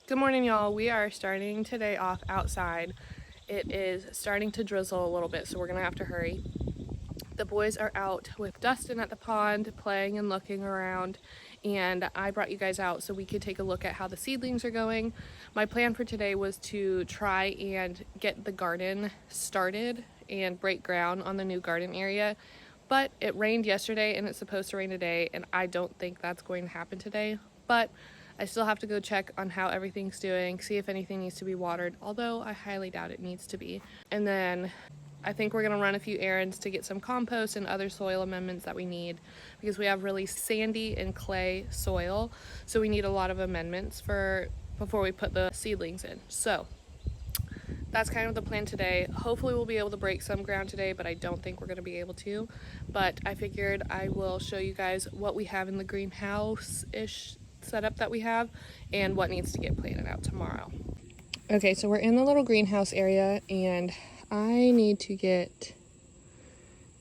Good morning, y'all. We are starting today off outside. It is starting to drizzle a little bit, so we're gonna have to hurry. The boys are out with Dustin at the pond playing and looking around, and I brought you guys out so we could take a look at how the seedlings are going. My plan for today was to try and get the garden started and break ground on the new garden area, but it rained yesterday and it's supposed to rain today, and I don't think that's going to happen today. But I still have to go check on how everything's doing, see if anything needs to be watered, although I highly doubt it needs to be. And then I think we're gonna run a few errands to get some compost and other soil amendments that we need, because we have really sandy and clay soil, so we need a lot of amendments before we put the seedlings in. So that's kind of the plan today. Hopefully we'll be able to break some ground today, but I don't think we're gonna be able to. But I figured I will show you guys what we have in the greenhouse-ish setup that we have and what needs to get planted out tomorrow. Okay, so we're in the little greenhouse area, and I need to get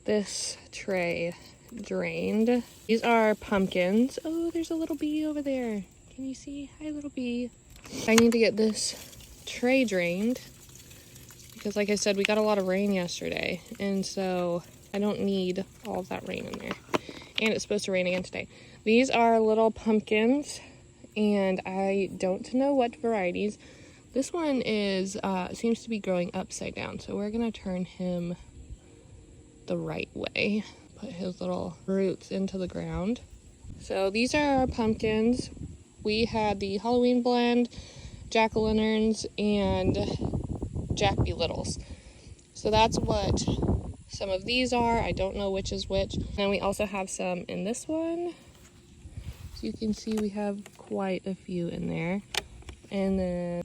this tray drained. These are pumpkins. Oh, there's a little bee over there. Can you see? Hi, little bee. I need to get this tray drained because, like I said, we got a lot of rain yesterday, and so I don't need all of that rain in there. And it's supposed to rain again today. These are little pumpkins, and I don't know what varieties. This one is seems to be growing upside down, so we're gonna turn him the right way. Put his little roots into the ground. So these are our pumpkins. We had the Halloween blend, jack-o'-lanterns, and jack-be-littles. So that's what some of these are. I don't know which is which. And we also have some in this one. So you can see we have quite a few in there. And then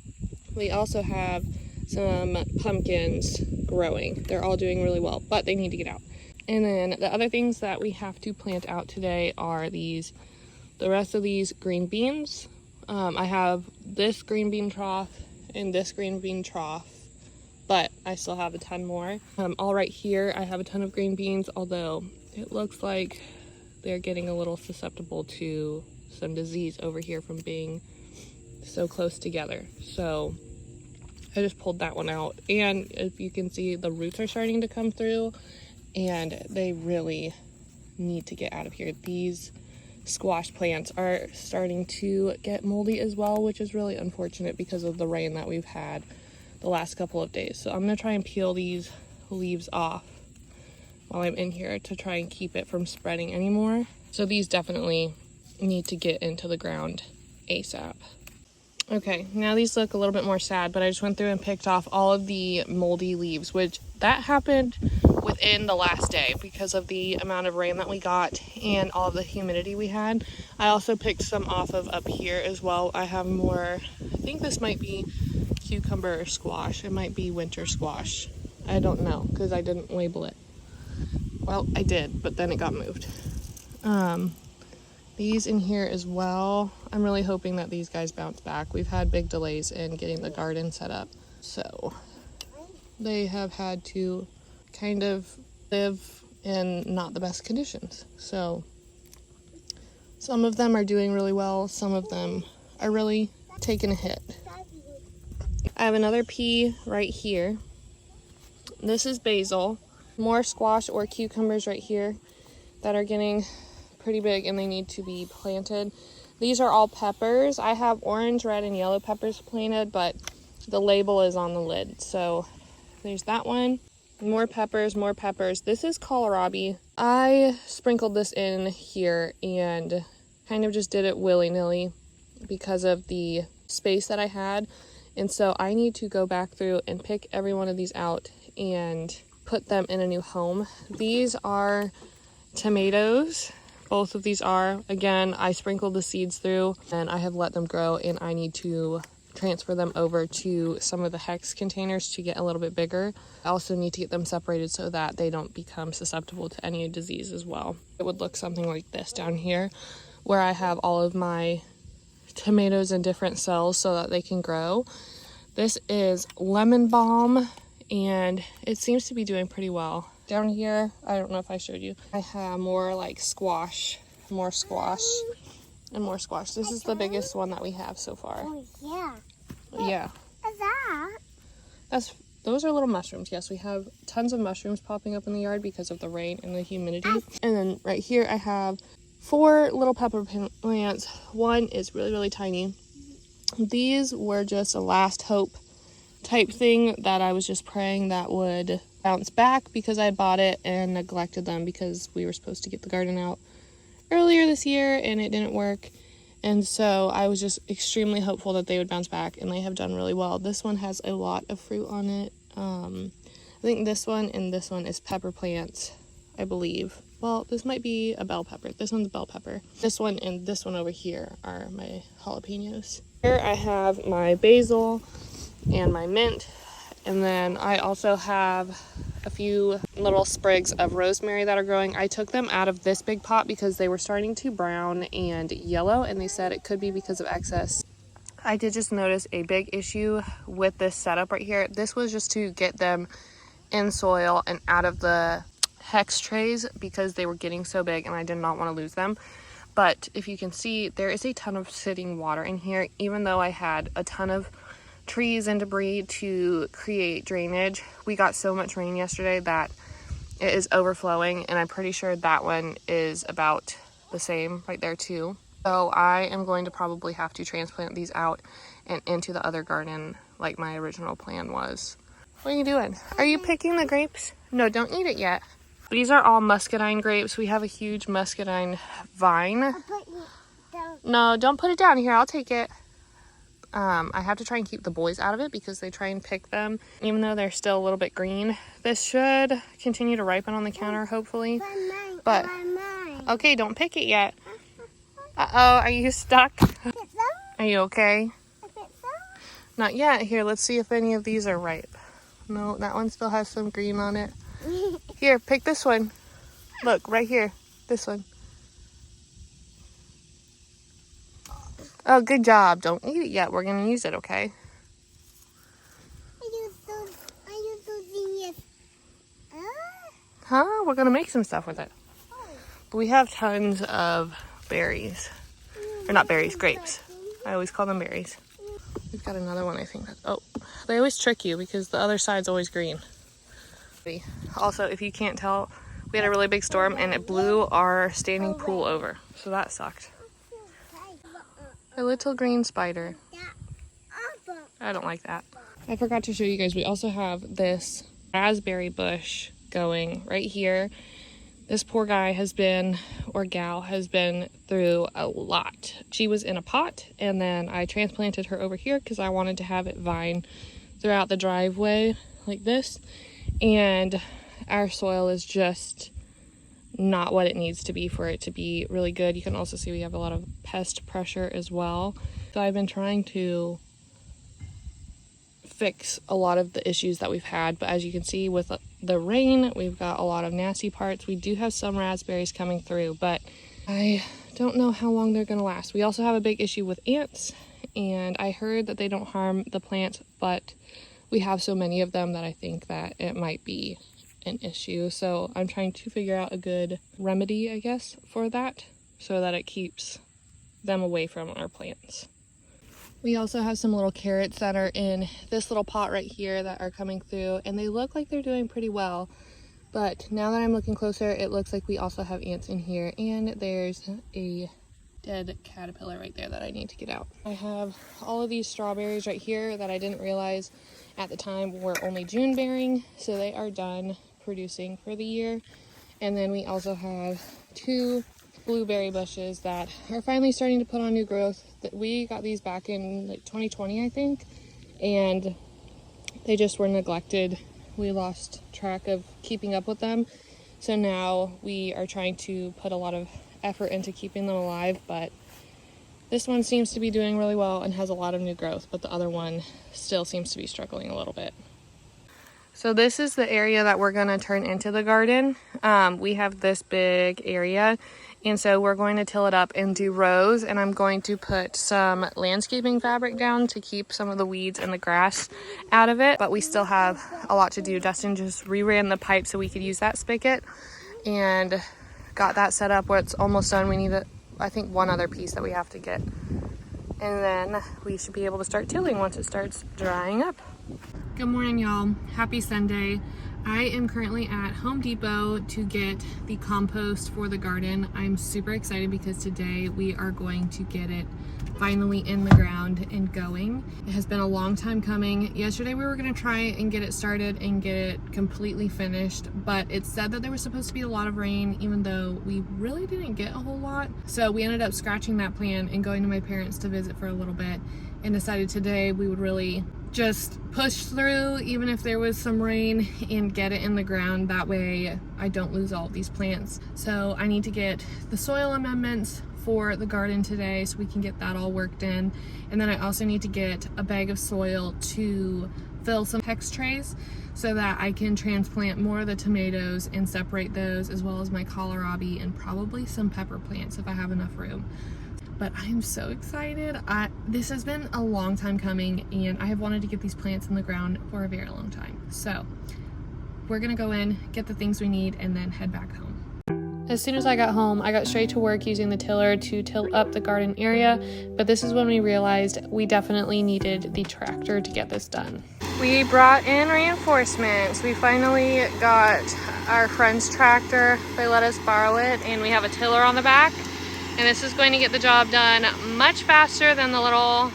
we also have some pumpkins growing. They're all doing really well, but they need to get out. And then the other things that we have to plant out today are the rest of these green beans. I have this green bean trough and this green bean trough, but I still have a ton more. All right here, I have a ton of green beans, although it looks like they're getting a little susceptible to some disease over here from being so close together. So I just pulled that one out, and if you can see, the roots are starting to come through, and they really need to get out of here. These squash plants are starting to get moldy as well, which is really unfortunate because of the rain that we've had the last couple of days. So I'm gonna try and peel these leaves off while I'm in here to try and keep it from spreading anymore. So these definitely need to get into the ground ASAP. Okay, now these look a little bit more sad, but I just went through and picked off all of the moldy leaves, which that happened within the last day because of the amount of rain that we got and all of the humidity we had. I also picked some off of up here as well. I have more, I think this might be cucumber squash. It might be winter squash. I don't know because I didn't label it. Well, I did, but then it got moved. These in here as well. I'm really hoping that these guys bounce back. We've had big delays in getting the garden set up, so they have had to kind of live in not the best conditions. So some of them are doing really well, some of them are really taking a hit. I have another pea right here. This is basil. More squash or cucumbers right here that are getting pretty big and they need to be planted. These are all peppers. I have orange, red, and yellow peppers planted, but the label is on the lid. So there's that one. More peppers, more peppers. This is kohlrabi. I sprinkled this in here and kind of just did it willy-nilly because of the space that I had. And so I need to go back through and pick every one of these out and put them in a new home. These are tomatoes. Both of these are. Again, I sprinkled the seeds through and I have let them grow, and I need to transfer them over to some of the hex containers to get a little bit bigger. I also need to get them separated so that they don't become susceptible to any disease as well. It would look something like this down here, where I have all of my tomatoes in different cells so that they can grow. This is lemon balm, and it seems to be doing pretty well. Down here, I don't know if I showed you, I have more like squash, more squash. And more squash. This is the biggest one that we have so far. Oh, yeah. Yeah. What's that? Those are little mushrooms. Yes, we have tons of mushrooms popping up in the yard because of the rain and the humidity. And then right here I have 4 little pepper plants. One is really, really tiny. These were just a last hope type thing that I was just praying that would bounce back because I bought it and neglected them because we were supposed to get the garden out earlier this year and it didn't work. And so I was just extremely hopeful that they would bounce back, and they have done really well. This one has a lot of fruit on it. I think this one and this one is pepper plants, I believe. Well, this might be a bell pepper. This one's a bell pepper. This one and this one over here are my jalapenos. Here I have my basil and my mint, and then I also have a few little sprigs of rosemary that are growing. I took them out of this big pot because they were starting to brown and yellow, and they said it could be because of excess. I did just notice a big issue with this setup right here. This was just to get them in soil and out of the hex trays because they were getting so big and I did not want to lose them. But if you can see, there is a ton of sitting water in here, even though I had a ton of trees and debris to create drainage. We got so much rain yesterday that it is overflowing, and I'm pretty sure that one is about the same right there too. So I am going to probably have to transplant these out and into the other garden like my original plan was. What are you doing? Are you picking the grapes? No, don't eat it yet. These are all muscadine grapes. We have a huge muscadine vine. I'll put it down. No, don't put it down. Here, I'll take it. I have to try and keep the boys out of it because they try and pick them, even though they're still a little bit green. This should continue to ripen on the counter, hopefully. But, okay, don't pick it yet. Uh-oh, are you stuck? Are you okay? Not yet. Here, let's see if any of these are ripe. No, that one still has some green on it. Here, pick this one. Look, right here. This one. Oh, good job. Don't eat it yet. We're going to use it, okay? Huh? We're going to make some stuff with it. But we have tons of berries. Or not berries, grapes. I always call them berries. We've got another one, I think. Oh, they always trick you because the other side's always green. Also, if you can't tell, we had a really big storm and it blew our standing pool over. So that sucked. A little green spider. I don't like that. I forgot to show you guys, we also have this raspberry bush going right here. This poor guy has been, or gal, has been through a lot. She was in a pot, and then I transplanted her over here because I wanted to have it vine throughout the driveway like this. And our soil is just not what it needs to be for it to be really good. You can also see we have a lot of pest pressure as well. So I've been trying to fix a lot of the issues that we've had, but as you can see with the rain, we've got a lot of nasty parts. We do have some raspberries coming through, but I don't know how long they're gonna last. We also have a big issue with ants, and I heard that they don't harm the plants, but we have so many of them that I think that it might be an issue. So I'm trying to figure out a good remedy, I guess, for that so that it keeps them away from our plants. We also have some little carrots that are in this little pot right here that are coming through, and they look like they're doing pretty well. But now that I'm looking closer, it looks like we also have ants in here, and there's a dead caterpillar right there that I need to get out. I have all of these strawberries right here that I didn't realize at the time were only June bearing, so they are done producing for the year. And then we also have 2 blueberry bushes that are finally starting to put on new growth. We got these back in like 2020, I think, and they just were neglected. We lost track of keeping up with them, so now we are trying to put a lot of effort into keeping them alive. But this one seems to be doing really well and has a lot of new growth, but the other one still seems to be struggling a little bit. So this is the area that we're going to turn into the garden. We have this big area, and so we're going to till it up and do rows, and I'm going to put some landscaping fabric down to keep some of the weeds and the grass out of it. But we still have a lot to do. Dustin just reran the pipe so we could use that spigot and got that set up where it's almost done. We need I think one other piece that we have to get. And then we should be able to start tilling once it starts drying up. Good morning, y'all. Happy Sunday. I am currently at Home Depot to get the compost for the garden. I'm super excited because today we are going to get it finally in the ground and going. It has been a long time coming. Yesterday we were gonna try and get it started and get it completely finished, but it said that there was supposed to be a lot of rain, even though we really didn't get a whole lot. So we ended up scratching that plan and going to my parents to visit for a little bit, and decided today we would really just push through even if there was some rain and get it in the ground. That way I don't lose all of these plants. So I need to get the soil amendments for the garden today so we can get that all worked in. And then I also need to get a bag of soil to fill some hex trays so that I can transplant more of the tomatoes and separate those, as well as my kohlrabi and probably some pepper plants if I have enough room. But I'm so excited. This has been a long time coming, and I have wanted to get these plants in the ground for a very long time. So we're gonna go in, get the things we need, and then head back home. As soon as I got home, I got straight to work using the tiller to till up the garden area, but this is when we realized we definitely needed the tractor to get this done. We brought in reinforcements. We finally got our friend's tractor. They let us borrow it, and we have a tiller on the back, and this is going to get the job done much faster than the little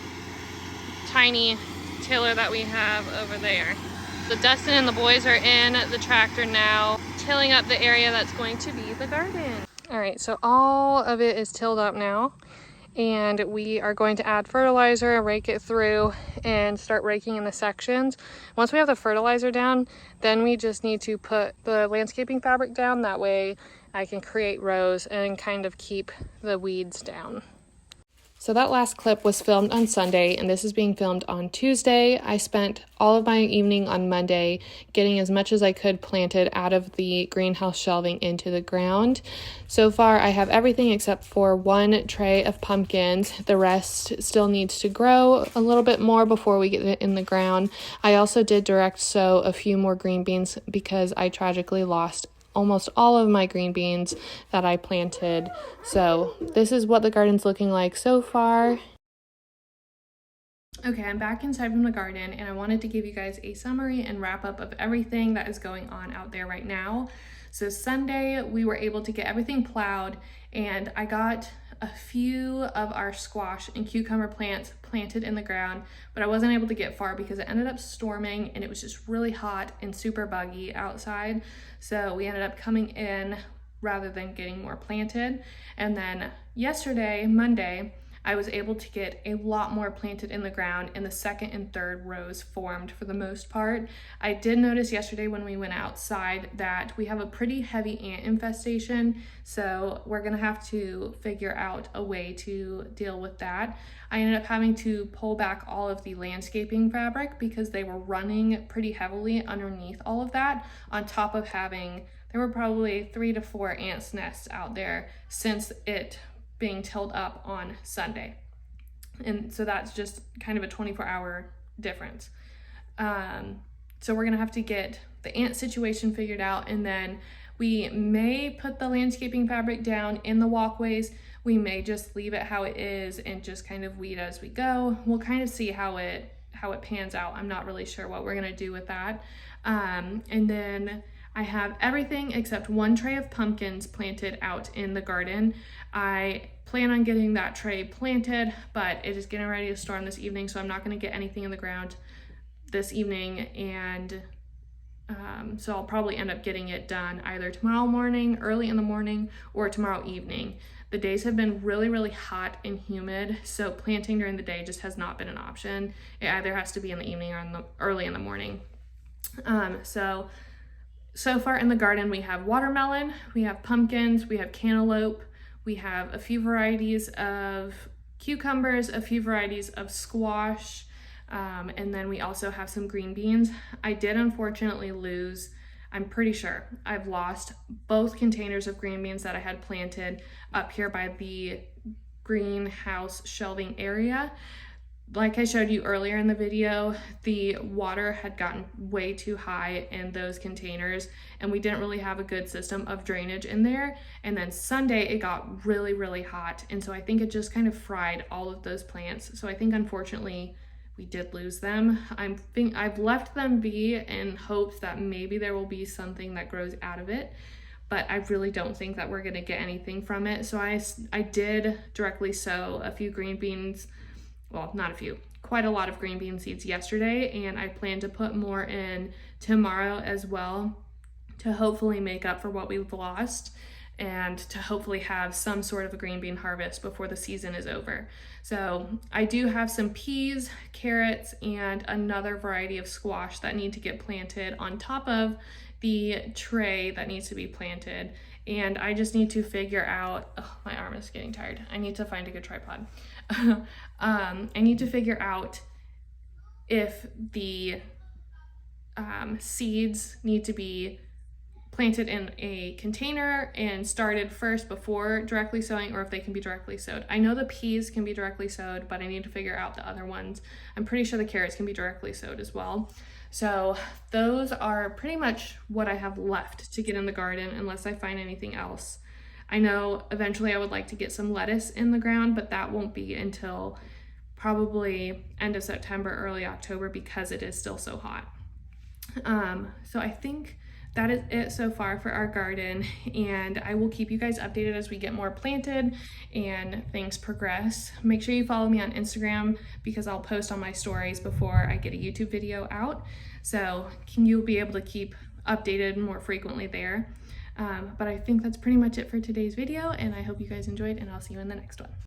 tiny tiller that we have over there. So Dustin and the boys are in the tractor now, tilling up the area that's going to be the garden. All right, so all of it is tilled up now, and we are going to add fertilizer, rake it through, and start raking in the sections. Once we have the fertilizer down, then we just need to put the landscaping fabric down. That way I can create rows and kind of keep the weeds down. So that last clip was filmed on Sunday, and this is being filmed on Tuesday. I spent all of my evening on Monday getting as much as I could planted out of the greenhouse shelving into the ground. So far, I have everything except for one tray of pumpkins. The rest still needs to grow a little bit more before we get it in the ground. I also did direct sow a few more green beans because I tragically lost almost all of my green beans that I planted. So this is what the garden's looking like so far. Okay, I'm back inside from the garden, and I wanted to give you guys a summary and wrap up of everything that is going on out there right now. So Sunday, we were able to get everything plowed, and I got a few of our squash and cucumber plants planted in the ground, but I wasn't able to get far because it ended up storming and it was just really hot and super buggy outside. So we ended up coming in rather than getting more planted. And then yesterday, Monday, I was able to get a lot more planted in the ground, and the second and third rows formed for the most part. I did notice yesterday when we went outside that we have a pretty heavy ant infestation, so we're gonna have to figure out a way to deal with that. I ended up having to pull back all of the landscaping fabric because they were running pretty heavily underneath all of that, on top of having, there were probably 3 to 4 ants nests out there since it being tilled up on Sunday. And so that's just kind of a 24-hour difference. So we're gonna have to get the ant situation figured out, and then we may put the landscaping fabric down in the walkways. We may just leave it how it is and just kind of weed as we go. We'll kind of see how it pans out. I'm not really sure what we're gonna do with that. And then I have everything except one tray of pumpkins planted out in the garden. I plan on getting that tray planted, but it is getting ready to storm this evening, so I'm not gonna get anything in the ground this evening, and so I'll probably end up getting it done either tomorrow morning, early in the morning, or tomorrow evening. The days have been really, really hot and humid, so planting during the day just has not been an option. It either has to be in the evening or early in the morning. So far in the garden, we have watermelon, we have pumpkins, we have cantaloupe, we have a few varieties of cucumbers, a few varieties of squash, and then we also have some green beans. I did unfortunately lose, I'm pretty sure I've lost both containers of green beans that I had planted up here by the greenhouse shelving area. like I showed you earlier in the video, the water had gotten way too high in those containers and we didn't really have a good system of drainage in there. And then Sunday it got really, really hot. And so I think it just kind of fried all of those plants. So I think unfortunately we did lose them. I've left them be in hopes that maybe there will be something that grows out of it, but I really don't think that we're gonna get anything from it. So I did directly sow a few green beans, well, not a few, quite a lot of green bean seeds yesterday, and I plan to put more in tomorrow as well to hopefully make up for what we've lost and to hopefully have some sort of a green bean harvest before the season is over. So I do have some peas, carrots, and another variety of squash that need to get planted on top of the tray that needs to be planted. And I just need to figure out, oh, my arm is getting tired. I need to find a good tripod. I need to figure out if the seeds need to be planted in a container and started first before directly sowing, or if they can be directly sowed. I know the peas can be directly sowed, but I need to figure out the other ones. I'm pretty sure the carrots can be directly sowed as well. So those are pretty much what I have left to get in the garden unless I find anything else. I know eventually I would like to get some lettuce in the ground, but that won't be until probably end of September, early October, because it is still so hot. So I think that is it so far for our garden, and I will keep you guys updated as we get more planted and things progress. Make sure you follow me on Instagram because I'll post on my stories before I get a YouTube video out, so you'll be able to keep updated more frequently there. But I think that's pretty much it for today's video, and I hope you guys enjoyed, and I'll see you in the next one.